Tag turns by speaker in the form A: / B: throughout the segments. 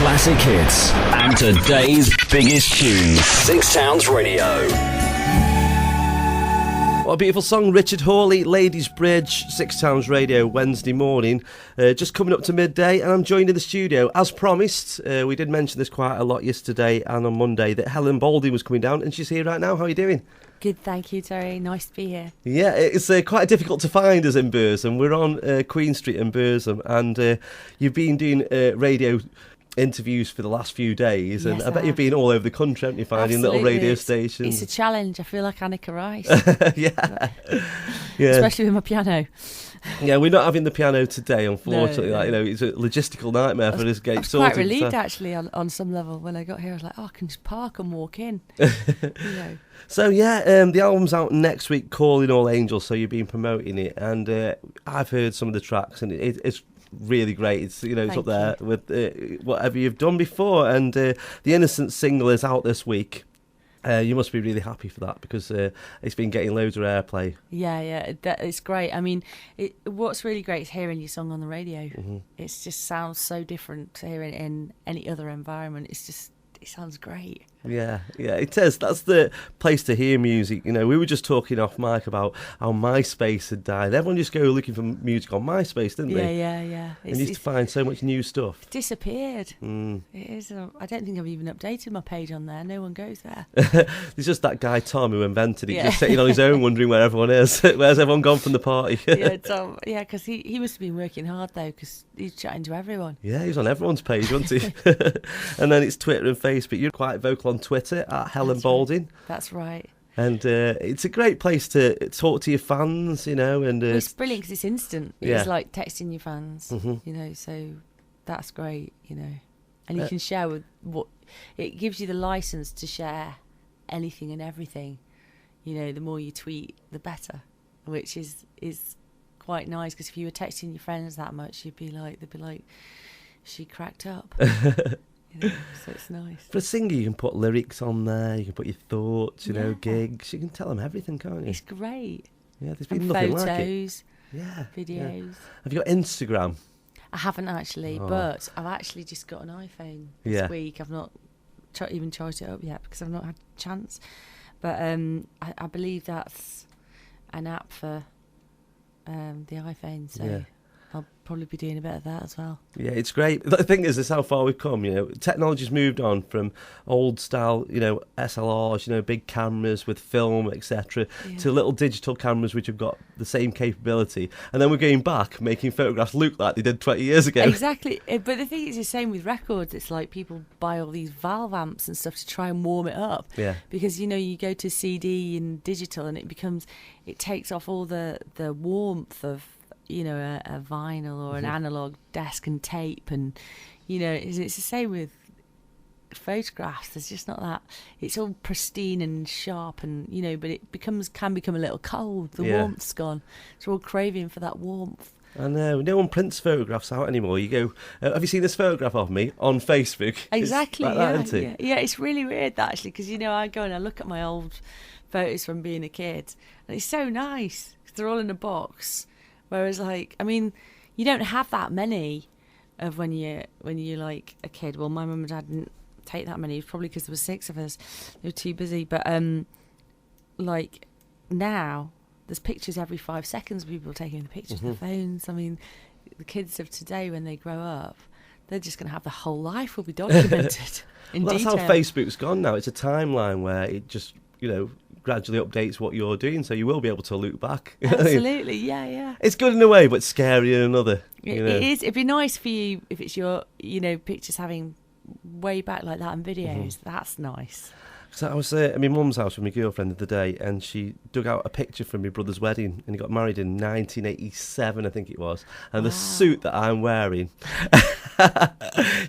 A: classic hits and today's biggest tunes. Six Sounds Radio.
B: What a beautiful song, Richard Hawley, Ladies Bridge, Six Sounds Radio, Wednesday morning, just coming up to midday, and I'm joined in the studio, as promised. We did mention this quite a lot yesterday and on Monday, that Helen Boulding was coming down, and she's here right now. How are you doing?
C: Good, thank you, Terry. Nice to be here.
B: Yeah, it's quite difficult to find us in Bursham. We're on Queen Street in Bursham, and you've been doing radio interviews for the last few days, and
C: Yes,
B: I bet you've been all over the country, haven't you, finding
C: Absolutely.
B: little radio stations.
C: It's a challenge. I feel like Annika Rice.
B: Yeah.
C: Especially with my piano.
B: Yeah, we're not having the piano today, unfortunately.
C: No.
B: Like, it's a logistical nightmare for us.
C: I was quite relieved, actually, on some level. When I got here, I was like, I can just park and walk in.
B: So, the album's out next week, Calling All Angels, so you've been promoting it, and I've heard some of the tracks, and it's really great. It's it's up there with whatever you've done before, and the Innocent single is out this week. You must be really happy for that, because it's been getting loads of airplay.
C: Yeah, it's great. I mean, what's really great is hearing your song on the radio.
B: Mm-hmm.
C: It just sounds so different to hearing it in any other environment. It sounds great.
B: Yeah, it is. That's the place to hear music. We were just talking off mic about how MySpace had died. Everyone just go looking for music on MySpace, didn't they?
C: Yeah.
B: And used to find so much new stuff.
C: It disappeared.
B: Mm.
C: It is. I don't think I've even updated my page on there. No one goes there.
B: There's just that guy Tom who invented it, just sitting on his own wondering where everyone is. Where's everyone gone from the party?
C: Yeah, Tom. Yeah, because he must have been working hard, though, because he's chatting to everyone.
B: Yeah, he was on everyone's page, wasn't he? And then it's Twitter and Facebook. You're quite vocal on Twitter at Helen Boulding.
C: That's right.
B: And it's a great place to talk to your fans, and
C: it's brilliant because it's instant.
B: Yeah.
C: It's like texting your fans, so that's great, and you can share with it gives you the license to share anything and everything. The more you tweet, the better, which is quite nice, because if you were texting your friends that much, they'd be like, she cracked up. So it's nice.
B: For a singer, you can put lyrics on there, you can put your thoughts, gigs. You can tell them everything, can't you?
C: It's great.
B: Yeah, there's been nothing like it.
C: Photos, videos.
B: Yeah. Have you got Instagram?
C: I haven't actually, but I've actually just got an iPhone this week. I've not even charged it up yet because I've not had a chance. But I believe that's an app for the iPhone, so I'll probably be doing a bit of that as well. Yeah,
B: it's great. The thing is how far we've come. Technology's moved on from old style, SLRs, big cameras with film, etc., to little digital cameras which have got the same capability. And then we're going back, making photographs look like they did 20 years ago.
C: Exactly. But the thing is the same with records. It's like people buy all these valve amps and stuff to try and warm it up.
B: Yeah.
C: Because, you go to CD and digital, and it takes off all the warmth of a vinyl or an analog disc and tape, and it's the same with photographs. There's just not that. It's all pristine and sharp, and but it can become a little cold. The warmth's gone. So we're all craving for that warmth.
B: I know. No one prints photographs out anymore. You go, have you seen this photograph of me on Facebook?
C: Exactly.
B: It's like that, isn't it?
C: Yeah. It's really weird that, actually, because I go and I look at my old photos from being a kid, and it's so nice because they're all in a box. Whereas, you don't have that many of when you're like a kid. Well, my mum and dad didn't take that many. It was probably because there were 6 of us. They were too busy. But now, there's pictures every 5 seconds. People taking the pictures with their phones. The kids of today, when they grow up, they're just going to have the whole life will be documented in
B: that's
C: detail.
B: how Facebook's gone now. It's a timeline where it just gradually updates what you're doing, so you will be able to look back.
C: Absolutely, yeah.
B: It's good in a way, but scary in another.
C: It is. It'd be nice for you if it's your, pictures having way back like that and videos. That's nice.
B: So I was at my mum's house with my girlfriend the other day, and she dug out a picture from my brother's wedding, and he got married in 1987, I think it was. And the suit that I'm wearing,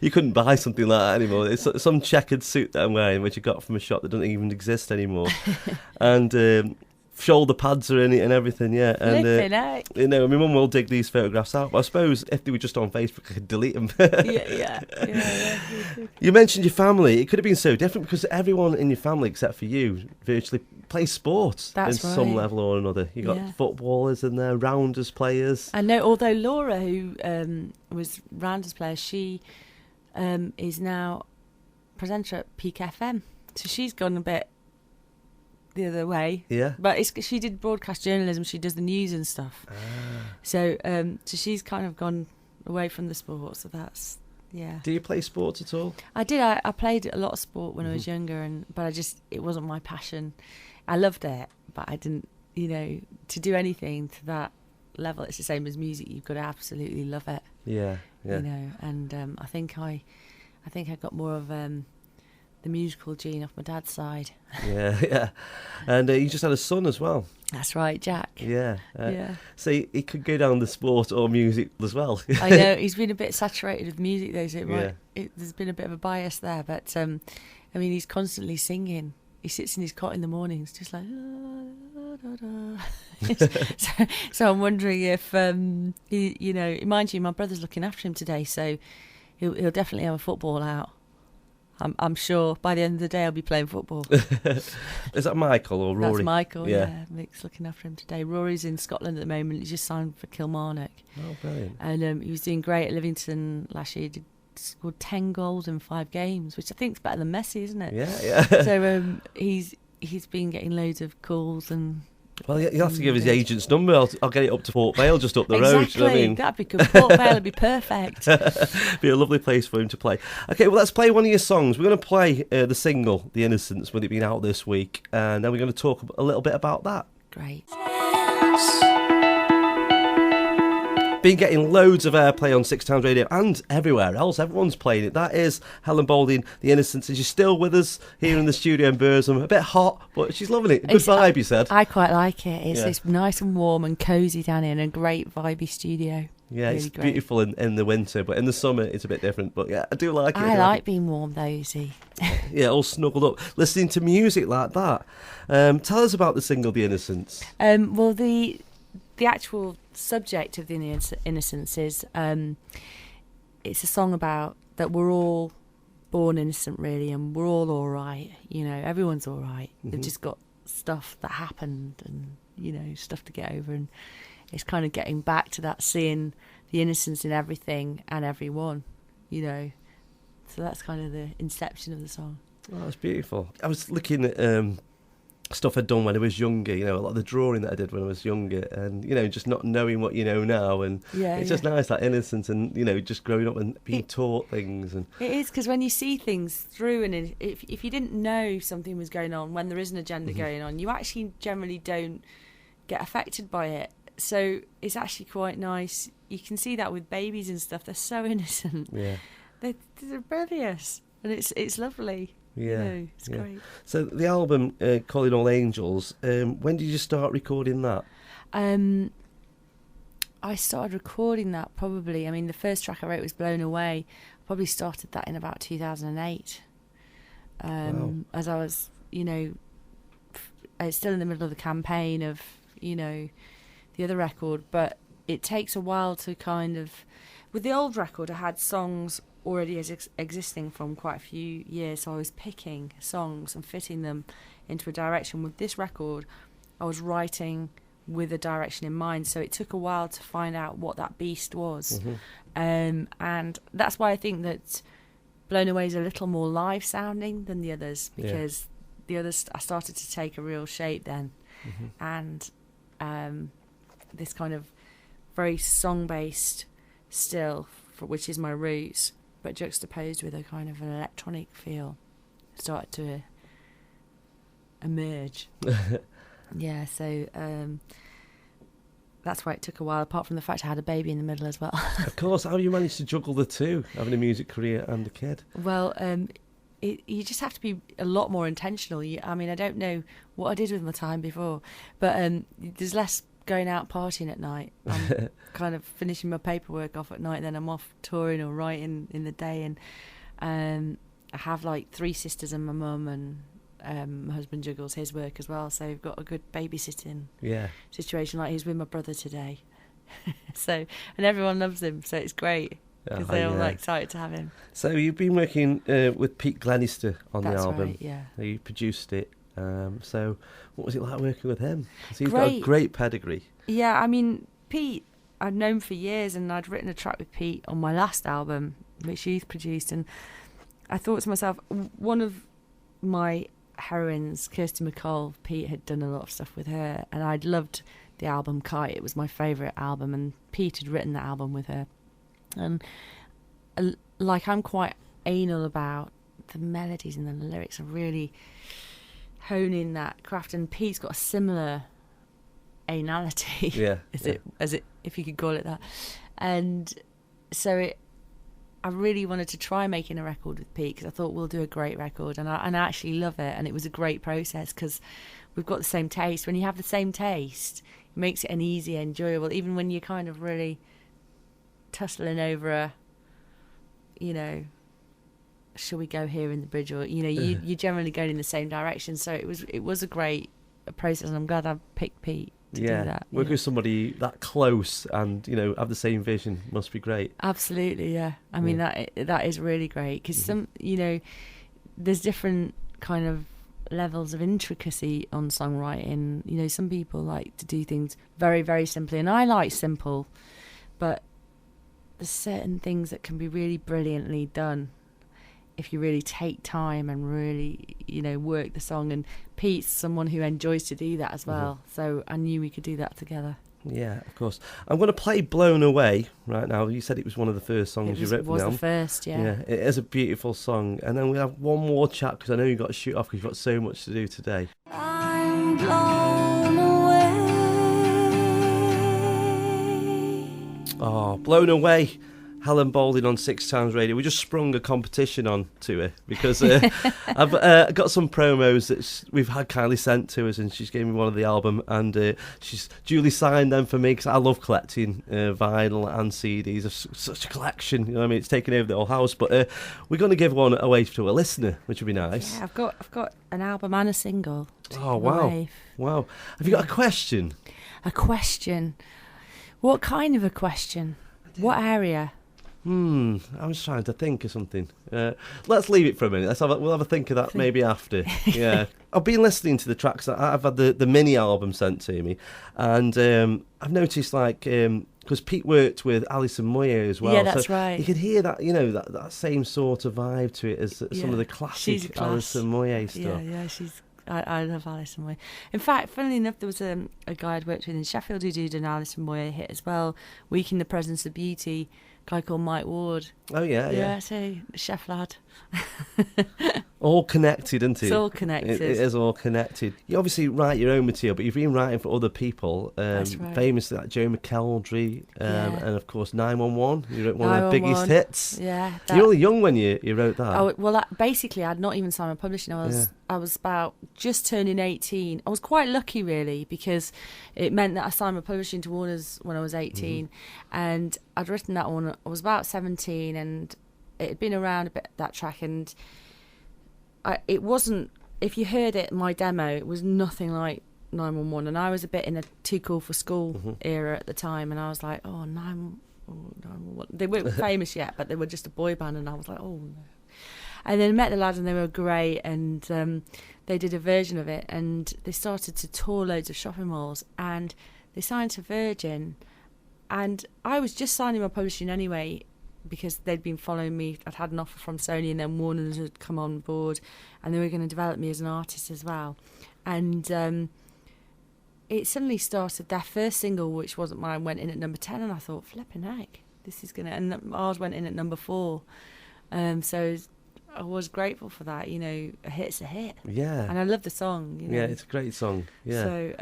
B: you couldn't buy something like that anymore. It's some checkered suit that I'm wearing, which I got from a shop that doesn't even exist anymore. And shoulder pads are in it and everything, yeah. And my mum will dig these photographs out. But I suppose if they were just on Facebook, I could delete them.
C: Yeah.
B: You mentioned your family. It could have been so different because everyone in your family, except for you, virtually plays sports in some level or another. You got footballers in there, rounders players.
C: I know. Although Laura, who was rounders player, she is now presenter at Peak FM. So she's gone a bit the other way.
B: Yeah.
C: But she did broadcast journalism. She does the news and stuff. So she's kind of gone away from the sport. So that's, yeah.
B: Do you play sports at all?
C: I did. I played a lot of sport when I was younger, but it wasn't my passion. I loved it, but I didn't, to do anything to that level. It's the same as music. You've got to absolutely love it.
B: Yeah.
C: And I think I got more of the musical gene off my dad's side.
B: Yeah. And you just had a son as well.
C: That's right, Jack.
B: Yeah.
C: Yeah.
B: So he could go down the sport or music as well.
C: I know, he's been a bit saturated with music though, so there's been a bit of a bias there. But, he's constantly singing. He sits in his cot in the mornings just like... so I'm wondering if, mind you, my brother's looking after him today, so he'll definitely have a football out. I'm sure by the end of the day I'll be playing football.
B: Is that Michael or Rory?
C: That's Michael, yeah. Mick's looking after him today. Rory's in Scotland at the moment. He just signed for Kilmarnock.
B: Oh, brilliant.
C: And he was doing great at Livingston last year. He scored 10 goals in 5 games, which I think is better than Messi, isn't it?
B: Yeah.
C: So he's been getting loads of calls and...
B: Well, you'll have to give his agent's number. I'll get it up to Port Vale, just up the
C: exactly.
B: road. You know what I mean?
C: That'd be good. Port Vale would be perfect.
B: Be a lovely place for him to play. Okay, well, let's play one of your songs. We're going to play the single, The Innocents, with it being out this week. And then we're going to talk a little bit about that.
C: Great.
B: Been getting loads of airplay on 6 Towns Radio and everywhere else. Everyone's playing it. That is Helen Boulding, The Innocents. She's still with us here in the studio in Bursam. A bit hot, but she's loving it. Good vibe, you said.
C: I quite like it. It's nice and warm and cosy down here in a great vibey studio.
B: Yeah,
C: really
B: it's
C: great.
B: beautiful in the winter, but in the summer it's a bit different. But yeah, I do like it.
C: I like being warm though, you see.
B: Yeah, all snuggled up, listening to music like that. Tell us about the single, The Innocents.
C: Well, the actual subject of The Innocents is it's a song about that we're all born innocent, really, and we're all right. Everyone's all right. They've just got stuff that happened and stuff to get over, and it's kind of getting back to that, seeing the innocence in everything and everyone, so that's kind of the inception of the song.
B: Oh, that's beautiful. I was looking at stuff I'd done when I was younger, a lot of the drawing that I did when I was younger, and just not knowing what you know now, and it's just nice, that innocence, and just growing up and being taught things. And
C: it is, because when you see things through, and if you didn't know something was going on, when there is an agenda going on, you actually generally don't get affected by it. So it's actually quite nice. You can see that with babies and stuff. They're so innocent.
B: Yeah,
C: they're oblivious, and it's lovely.
B: Yeah,
C: it's great.
B: So the album, Calling All Angels, when did you start recording that?
C: I started recording that probably, the first track I wrote was Blown Away. I probably started that in about 2008.
B: Wow.
C: As I was, still in the middle of the campaign of, the other record, but it takes a while to kind of... With the old record, I had songs already existing from quite a few years, so I was picking songs and fitting them into a direction. With this record, I was writing with a direction in mind, so it took a while to find out what that beast was. And that's why I think that Blown Away is a little more live sounding than the others, because the others, I started to take a real shape then. And this kind of very song based still, which is my roots, but juxtaposed with a kind of an electronic feel, started to emerge. So that's why it took a while, apart from the fact I had a baby in the middle as well.
B: Of course. How you managed to juggle the two, having a music career and a kid?
C: Well, you just have to be a lot more intentional. I don't know what I did with my time before, but there's less going out partying at night. I'm kind of finishing my paperwork off at night, then I'm off touring or writing in the day, and I have like 3 sisters and my mum, and my husband juggles his work as well, so we've got a good babysitting situation. Like, he's with my brother today. So, and everyone loves him, so it's great, because they're all excited to have him.
B: So you've been working with Pete Glenister on the album.
C: Right, yeah.
B: You produced it. So what was it like working with him? 'Cause he's
C: Great.
B: got a great pedigree.
C: Yeah, Pete I'd known for years, and I'd written a track with Pete on my last album, which youth produced, and I thought to myself, one of my heroines, Kirsty MacColl, Pete had done a lot of stuff with her, and I'd loved the album Kite. It was my favourite album, and Pete had written that album with her. And like, I'm quite anal about the melodies and the lyrics, and really honing that craft. And Pete's got a similar anality, as it, if you could call it that. And so I really wanted to try making a record with Pete, because I thought we'll do a great record, and I actually love it. And it was a great process because we've got the same taste. When you have the same taste, it makes it an easy, enjoyable, even when you're kind of really tussling over a, you know, shall we go here in the bridge, or, you know, you're generally going in the same direction. So it was a great process, and I'm glad I picked Pete to do that.
B: Work with somebody that close and, you know, have the same vision must be great.
C: Absolutely, yeah. I mean, that is really great, because some, you know, there's different kind of levels of intricacy on songwriting. You know, some people like to do things very, very simply, and I like simple, but there's certain things that can be really brilliantly done if you really take time and really, you know, work the song. And Pete's someone who enjoys to do that as well. So I knew we could do that together. Yeah,
B: of course. I'm going to play Blown Away right now. You said it was one of the first songs you wrote for them.
C: It was the first, yeah.
B: Yeah, it is a beautiful song. And then we'll have one more chat, because I know you've got to shoot off because you've got so much to do today.
D: I'm blown away.
B: Oh, Blown Away. Helen Boulding on 6 Times Radio. We just sprung a competition on to her because I've got some promos that we've had kindly sent to us, and she's gave me one of the album, and she's duly signed them for me, because I love collecting vinyl and CDs. Of such a collection, you know what I mean? It's taken over the whole house. But we're going to give one away to a listener, which would be nice.
C: Yeah, I've got an album and a single.
B: Oh, wow. Wow. Have you got a question?
C: A question? What kind of a question? What area?
B: I'm just trying to think of something. Let's leave it for a minute. We'll have a think of that maybe after. Yeah, I've been listening to the tracks. I've had the mini album sent to me, and I've noticed, like, because Pete worked with Alison Moyet as well.
C: Yeah, that's right.
B: You could hear that, you know, that same sort of vibe to it as some of the classic Alison Moyet stuff.
C: Yeah, I love Alison Moyet. In fact, funnily enough, there was a guy I'd worked with in Sheffield who did an Alison Moyet hit as well, Week in the Presence of Beauty, a guy called Mike Ward.
B: Oh, yeah.
C: Yeah, so chef lad.
B: All connected, isn't it?
C: It's all connected.
B: It is all connected. You obviously write your own material, but you've been writing for other people.
C: That's right.
B: Famously, like Joe McKeldry, and of course 911. You wrote one of their biggest hits.
C: Yeah.
B: You're only young when you wrote that.
C: Oh, well, basically, I'd not even signed my publishing. I was about just turning 18. I was quite lucky, really, because it meant that I signed my publishing to Warner's when I was 18, and I'd written that one. I was about 17, and it had been around a bit, that track, and it wasn't, if you heard it, my demo, it was nothing like 911, and I was a bit in a Too Cool for School era at the time, and I was like, 911. They weren't famous yet, but they were just a boy band, and I was like, oh no. And then met the lads, and they were great, and they did a version of it, and they started to tour loads of shopping malls, and they signed to Virgin, and I was just signing my publishing anyway, because they'd been following me. I'd had an offer from Sony, and then Warner's had come on board, and they were going to develop me as an artist as well. And it suddenly started, their first single, which wasn't mine, went in at number 10, and I thought, flipping heck, this is going to... And ours went in at number 4. So I was grateful for that, you know, a hit's a hit.
B: Yeah.
C: And I love the song, you know.
B: Yeah, it's a great song, yeah.
C: So,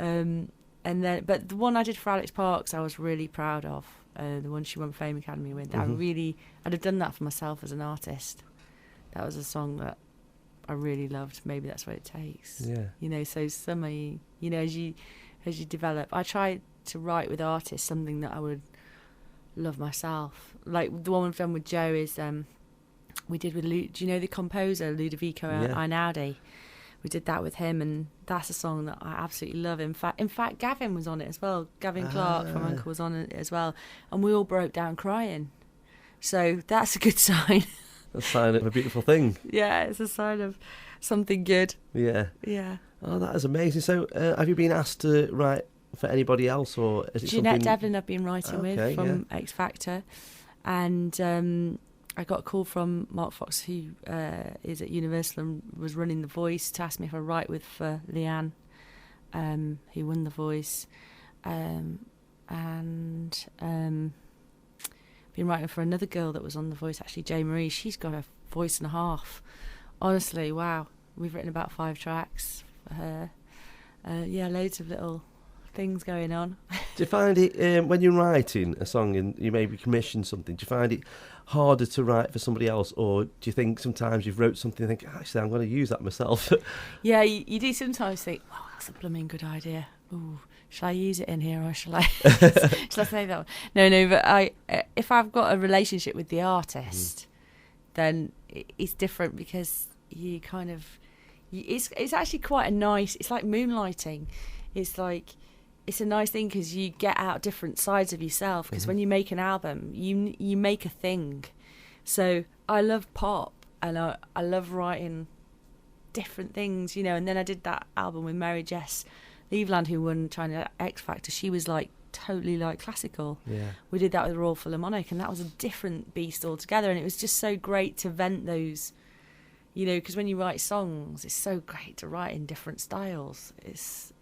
C: and then, but the one I did for Alex Parks, I was really proud of. The one she won Fame Academy with. I'd have done that for myself as an artist. That was a song that I really loved. Maybe that's what it takes.
B: Yeah.
C: You know, so you know, as you develop, I try to write with artists something that I would love myself. Like the one we've done with Joe is we did with do you know the composer Ludovico Einaudi? We did that with him, and that's a song that I absolutely love. In fact, Gavin was on it as well. Gavin Clark from Uncle was on it as well, and we all broke down crying. So that's a good sign.
B: A sign of a beautiful thing.
C: Yeah, it's a sign of something good.
B: Yeah.
C: Yeah.
B: Oh, that is amazing. So, have you been asked to write for anybody else, or is it
C: Jeanette
B: something...
C: Devlin I've been writing with from X Factor, and I got a call from Mark Fox, who is at Universal and was running The Voice, to ask me if I write with Leanne, who won The Voice, and been writing for another girl that was on The Voice, actually, Jay Marie. She's got a voice and a half. Honestly, wow. We've written about 5 tracks for her. Loads of little things going on.
B: Do you find it, when you're writing a song and you maybe commission something, do you find it harder to write for somebody else, or do you think sometimes you've wrote something and think, actually, I'm going to use that myself?
C: Yeah, you do sometimes think, wow, that's a blooming good idea. Ooh, shall I use it in here, or shall I shall I say that one? No, but if I've got a relationship with the artist, then it's different, because you kind of, it's actually quite a nice, it's like moonlighting. It's like, it's a nice thing because you get out different sides of yourself, because when you make an album, you make a thing. So I love pop, and I love writing different things, and then I did that album with Mary Jess Leveland, who won China X Factor. She was like totally like classical. Yeah. We did that with Royal Philharmonic, and that was a different beast altogether, and it was just so great to vent those, because when you write songs, it's so great to write in different styles. It's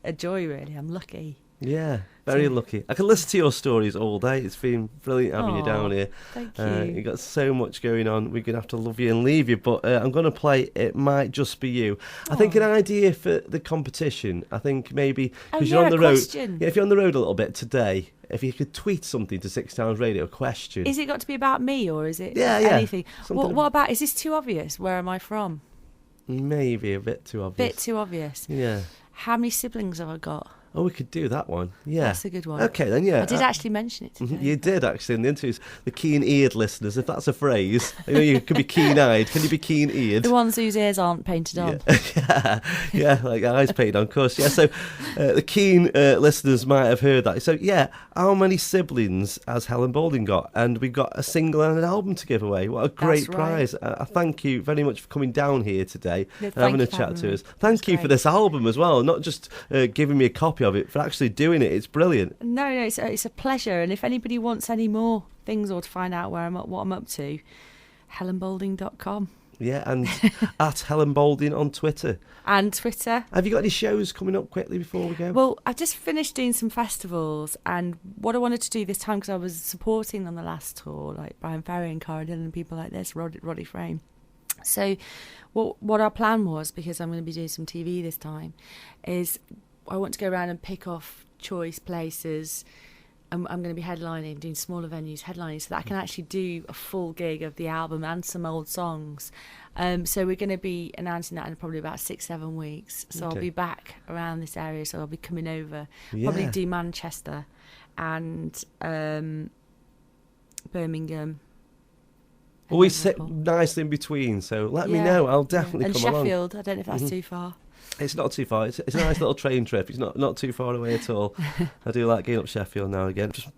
C: a joy, really. I'm lucky.
B: Yeah, very lucky. I can listen to your stories all day. It's been brilliant having you down here.
C: Thank you.
B: You've got so much going on. We're going to have to love you and leave you, but I'm going to play It Might Just Be You. I think an idea for the competition, I think maybe, because you're on the road. Yeah, if you're on the road a little bit today, if you could tweet something to 6 Towns Radio, a question.
C: Is it got to be about me, or is it anything? What about, is this too obvious? Where am I from?
B: Maybe a bit too obvious.
C: Bit too obvious.
B: Yeah.
C: How many siblings have I got?
B: Oh, we could do that one. Yeah.
C: That's a good one.
B: Okay, then, yeah.
C: I did actually mention it today.
B: You did, actually, in the interviews. The keen-eared listeners, if that's a phrase. You could be keen-eyed. Can you be keen-eared?
C: The ones whose ears aren't painted on.
B: Yeah, like eyes painted on, of course. Yeah, so the keen listeners might have heard that. So, yeah, how many siblings has Helen Boulding got? And we got a single and an album to give away. What a great prize. I thank you very much for coming down here today and having a chat to us. Thank you for this album as well, not just giving me a copy of it, for actually doing it. It's brilliant.
C: No, it's a pleasure. And if anybody wants any more things, or to find out where what I'm up to, helenboulding.com.
B: Yeah, and at Helen Boulding on Twitter.
C: And Twitter.
B: Have you got any shows coming up quickly before we go?
C: Well, I've just finished doing some festivals, and what I wanted to do this time, because I was supporting on the last tour, like Brian Ferry and Cara Dillon and people like this, Roddy Frame. So what our plan was, because I'm going to be doing some TV this time, is I want to go around and pick off choice places. I'm going to be headlining, doing smaller venues, headlining, so that I can actually do a full gig of the album and some old songs. So we're going to be announcing that in probably about 6-7 weeks. So I'll be back around this area, so I'll be coming over. Probably do Manchester and Birmingham.
B: Always sit nicely in between, so let me know. I'll definitely come along.
C: And Sheffield, I don't know if that's too far.
B: It's not too far. It's a nice little train trip. It's not too far away at all. I do like getting up Sheffield now and again. Just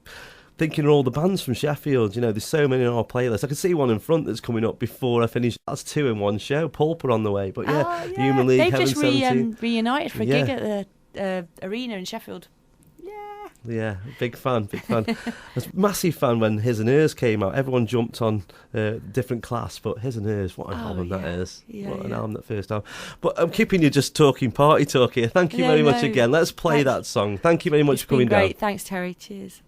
B: thinking of all the bands from Sheffield. There's so many on our playlist. I can see one in front that's coming up before I finish. That's 2 in one show. Pulp are on the way. But Human League,
C: they've
B: Heaven
C: just
B: 17.
C: reunited for a gig at the arena in Sheffield.
B: Yeah, big fan. I was a massive fan when His and Hers came out. Everyone jumped on different class, but His and Hers, what an album that is. What an album, that first album. But I'm keeping you just party talk here. Thank you very much again. Let's play that song. Thank you very much for coming down.
C: Thanks, Terry. Cheers.